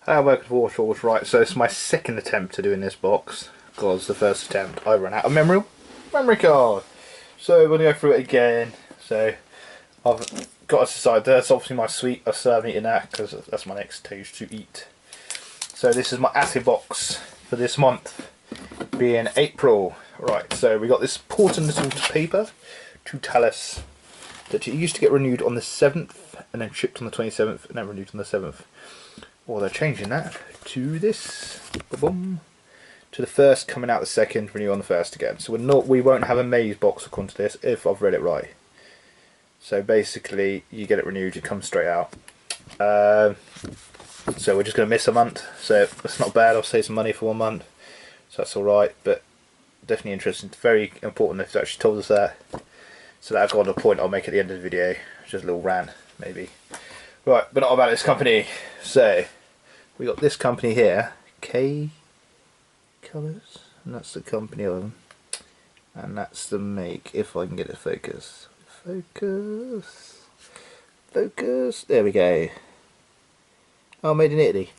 Welcome to Waterfalls. Right, so it's my second attempt to doing this box, because the first attempt I ran out of memory card. So we're going to go through it again. So I've got us aside there. It's obviously my sweet. I still haven't eaten that because that's my next stage to eat. So this is my acid box for this month, being April. Right, so we got this important little paper to tell us that it used to get renewed on the 7th and then shipped on the 27th and then renewed on the 7th. Well, they're changing that to this, boom, to the 1st, coming out the 2nd, renew on the 1st again. So we won't have a maze box according to this, if I've read it right. So basically, you get it renewed, it comes straight out. So we're just going to miss a month, so that's not bad. I'll save some money for 1 month, so that's alright, but definitely interesting. Very important if they actually told us that. So that I've got a point I'll make at the end of the video, just a little rant, maybe. Right, but not about this company. So we got this company here, K Colours, and that's the company of them, and that's the make. If I can get it focus, focus. There we go. Oh, made in Italy.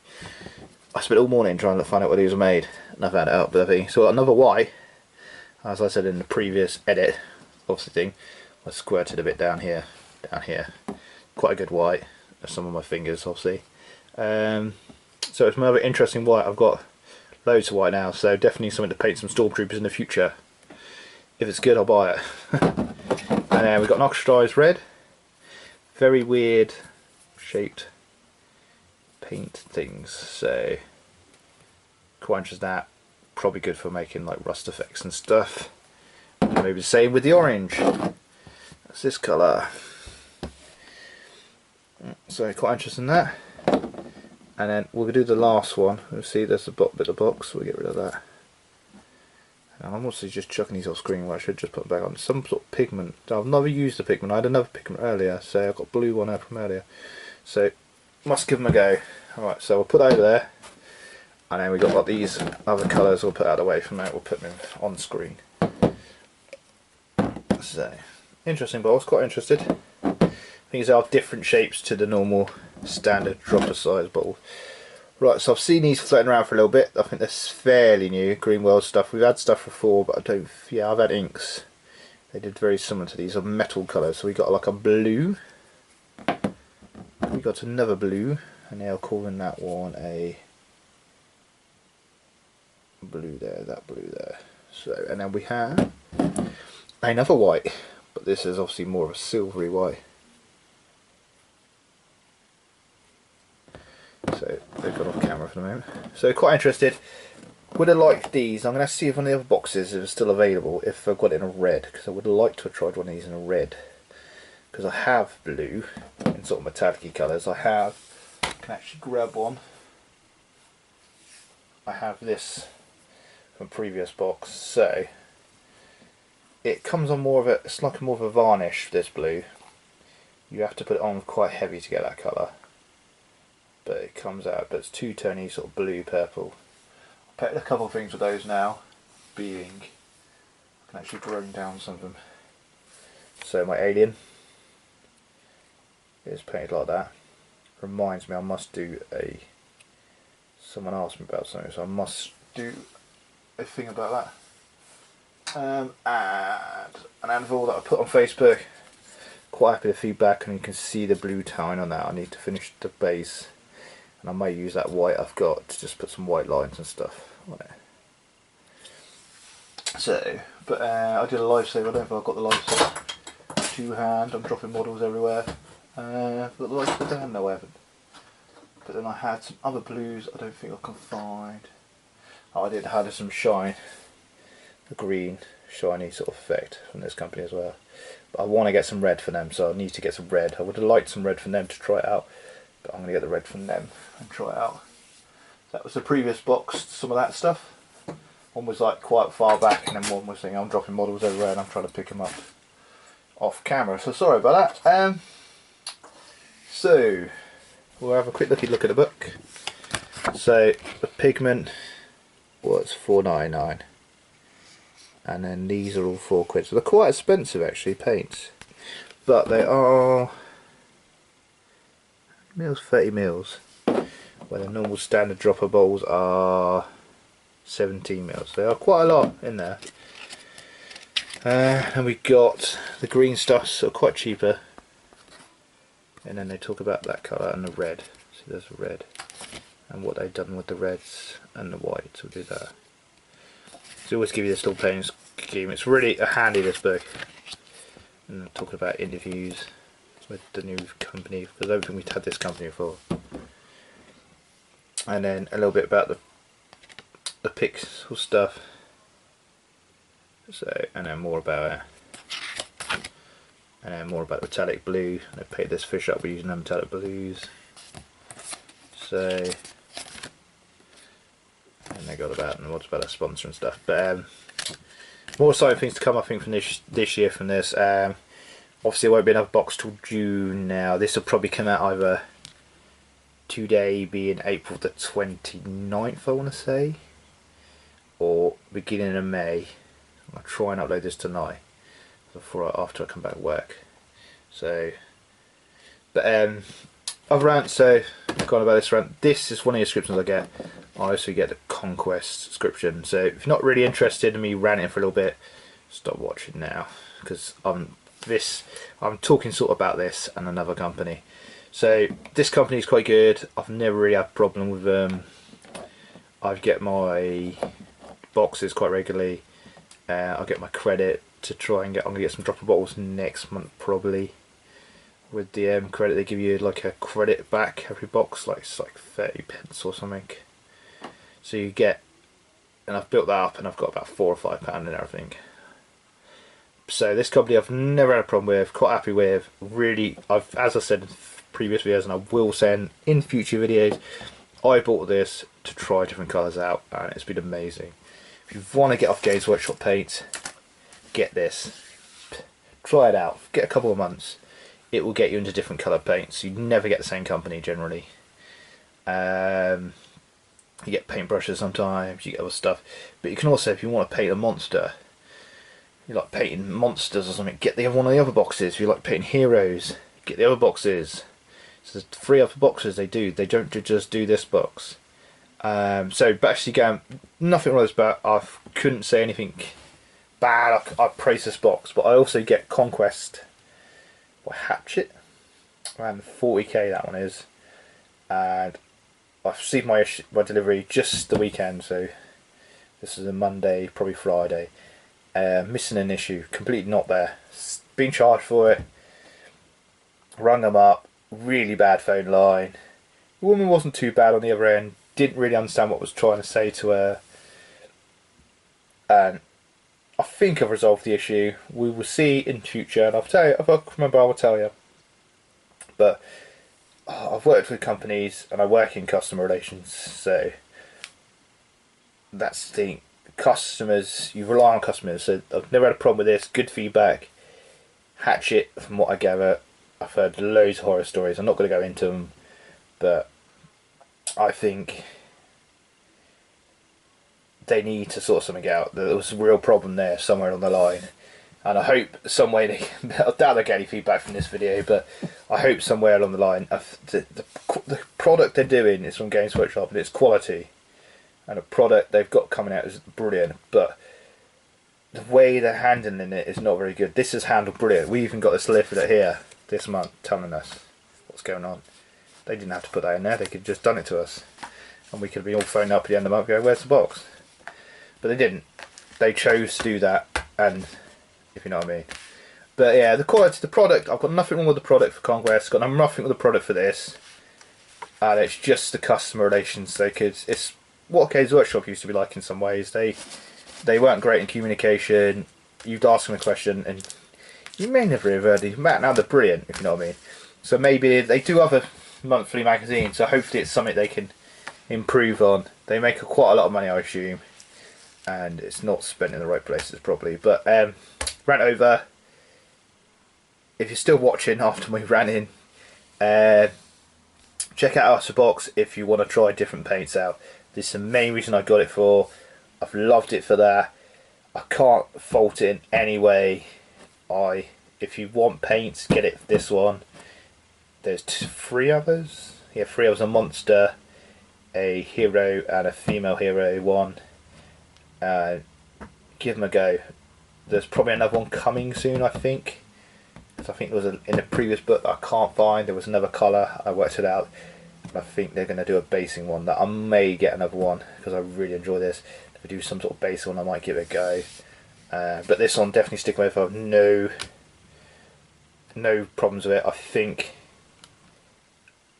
I spent all morning trying to find out what these were made, and I found it out. But I think so. Another Y, as I said in the previous edit, obviously thing, I squirted a bit down here, quite a good white. Some of my fingers, obviously. So it's another interesting white. I've got loads of white now, so definitely something to paint some stormtroopers in the future. If it's good, I'll buy it. And then we've got an oxidised red, very weird shaped paint things. So quite interesting. That probably good for making like rust effects and stuff. And maybe the same with the orange. That's this colour. So quite interesting in that. And then we'll do the last one. We'll see there's a bit of the box, we'll get rid of that. And I'm also just chucking these off screen where I should just put them back on. Some sort of pigment. I've never used the pigment. I had another pigment earlier, so I've got blue one out from earlier. So must give them a go. Alright, so we'll put over there. And then we've got like these other colours we'll put out of the way from that, we'll put them on screen. So interesting, but I was quite interested. These are different shapes to the normal standard dropper size bottle. Right, so I've seen these floating around for a little bit. I think they're fairly new, Green World stuff. We've had stuff before, but I've had inks. They did very similar to these, of metal colours. So we got like a blue. We got another blue, and they're calling that one a blue there, that blue there. So, and then we have another white, but this is obviously more of a silvery white. So they've got off camera for the moment. So quite interested. Would have liked these. I'm going to see if one of the other boxes is still available, if I've got it in a red, because I would have liked to have tried one of these in a red. Because I have blue in sort of metallic colours. I can actually grab one. I have this from previous box. So it comes on more of a, it's like more of a varnish, this blue. You have to put it on quite heavy to get that colour. But it comes out, but it's two-tony sort of blue purple. I've painted a couple of things with those now, being I can actually drone down some of them. So my alien is painted like that. Reminds me I must do someone asked me about something, so I must do a thing about that. And an anvil that I put on Facebook. Quite happy with the feedback, and you can see the blue tone on that. I need to finish the base. And I may use that white I've got to just put some white lines and stuff on it. So, but I did a live save. I don't know if I've got the live save to hand. I'm dropping models everywhere. But the live save down, no I haven't. But then I had some other blues I don't think I can find. Oh, I did have some shine. The green, shiny sort of effect from this company as well. But I want to get some red for them, so I need to get some red. I would have liked some red from them to try it out. But I'm going to get the red from them and try it out. That was the previous box, some of that stuff. One was like quite far back, and then one was saying I'm dropping models everywhere and I'm trying to pick them up off camera. So sorry about that. So we'll have a quick look at the book. So the pigment was £4.99, and then these are all £4. So they're quite expensive actually, paints, but they are mils, 30 mils. where the normal standard dropper bottles are 17 mils. They are quite a lot in there. And we got the green stuff, so quite cheaper. And then they talk about that colour and the red. So there's a red. And what they've done with the reds and the whites. We'll do that. So always give you this little paint scheme. It's really handy, this book. And talking about interviews with the new company, because I don't think we've had this company before. And then a little bit about the pixel stuff. So, and then more about it. And then more about the metallic blue. And I painted this fish up with using the metallic blues. So, and they got about and what's about a sponsor and stuff. But more exciting things to come, I think, from this year from this. Obviously, it won't be another box till June now. This will probably come out either today, being April the 29th, I want to say, or beginning of May. I'll try and upload this tonight after I come back to work. So, but other rant. So, I've gone about this rant. This is one of the subscriptions I get. I also get the Conquest subscription. So, if you're not really interested in me ranting for a little bit, stop watching now, because I'm talking sort of about this and another company. So this company is quite good. I've never really had a problem with them. I get my boxes quite regularly. I get my credit to try and get. I'm gonna get some dropper bottles next month probably. With the credit, they give you like a credit back every box, like it's like 30 pence or something. So you get, and I've built that up, and I've got about £4 or £5 in there, I think. So this company I've never had a problem with, quite happy with. Really, as I said in previous videos, and I will say in future videos, I bought this to try different colours out, and it's been amazing. If you want to get off Games Workshop paint, get this. Try it out. Get a couple of months. It will get you into different colour paints. You never get the same company generally. You get paintbrushes sometimes, you get other stuff. But you can also, if you want to paint a monster, you like painting monsters or something, get the one of the other boxes. If you like painting heroes, get the other boxes. So there's 3 other boxes they do. They don't just do this box. So actually going, nothing wrong with this, but I couldn't say anything bad. I praise this box, but I also get Conquest by Hatchet. Around 40k that one is. And I've received my delivery just the weekend, so this is a Monday, probably Friday. Missing an issue, completely not there. Been charged for it. Rung them up, really bad phone line. The woman wasn't too bad on the other end. Didn't really understand what I was trying to say to her. And I think I've resolved the issue. We will see in future, and I'll tell you, if I remember, I will tell you. But I've worked with companies, and I work in customer relations, so that's the thing. Customers, you rely on customers, so I've never had a problem with this. Good feedback. Hatchet, from what I gather, I've heard loads of horror stories. I'm not going to go into them, but I think they need to sort something out. There was a real problem there somewhere on the line, and I hope some way they, I doubt they'll get any feedback from this video, but I hope somewhere along the line the product they're doing is from Games Workshop and it's quality. And the product they've got coming out is brilliant, but the way they're handling it is not very good. This is handled brilliant. We even got this leaflet here this month telling us what's going on. They didn't have to put that in there. They could have just done it to us, and we could have been all phoned up at the end of the month going, "Where's the box?" But they didn't. They chose to do that, and if you know what I mean. But yeah, the quality, the product. I've got nothing wrong with the product for Conquest. Got nothing with the product for this, and it's just the customer relations. It's what Games Workshop used to be like in some ways. They weren't great in communication. You'd ask them a question and you may never have heard these. Now they're brilliant, if you know what I mean. So maybe they do have a monthly magazine, so hopefully it's something they can improve on. They make quite a lot of money, I assume, and it's not spent in the right places probably. But rant over. If you're still watching after me ranting, check out our box if you want to try different paints out. This is the main reason I got it for. I've loved it for that. I can't fault it in any way. If you want paints, get it this one. There's 3 others. Yeah, 3 others. A monster. a hero and a female hero one. Give them a go. There's probably another one coming soon, I think. Because I think there was in the previous book that I can't find, there was another colour. I worked it out. I think they're going to do a basing one that I may get another one because I really enjoy this. If we do some sort of basing one, I might give it a go. But this one definitely stick with. I have no problems with it. I think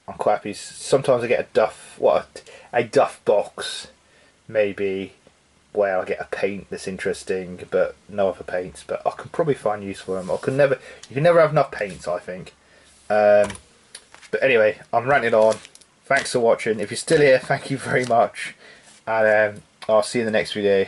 I'm quite happy. Sometimes I get a duff box, maybe, where I get a paint that's interesting, but no other paints. But I can probably find use for them. You can never have enough paints, I think. But anyway, I'm ranting on. Thanks for watching. If you're still here, thank you very much, and I'll see you in the next video.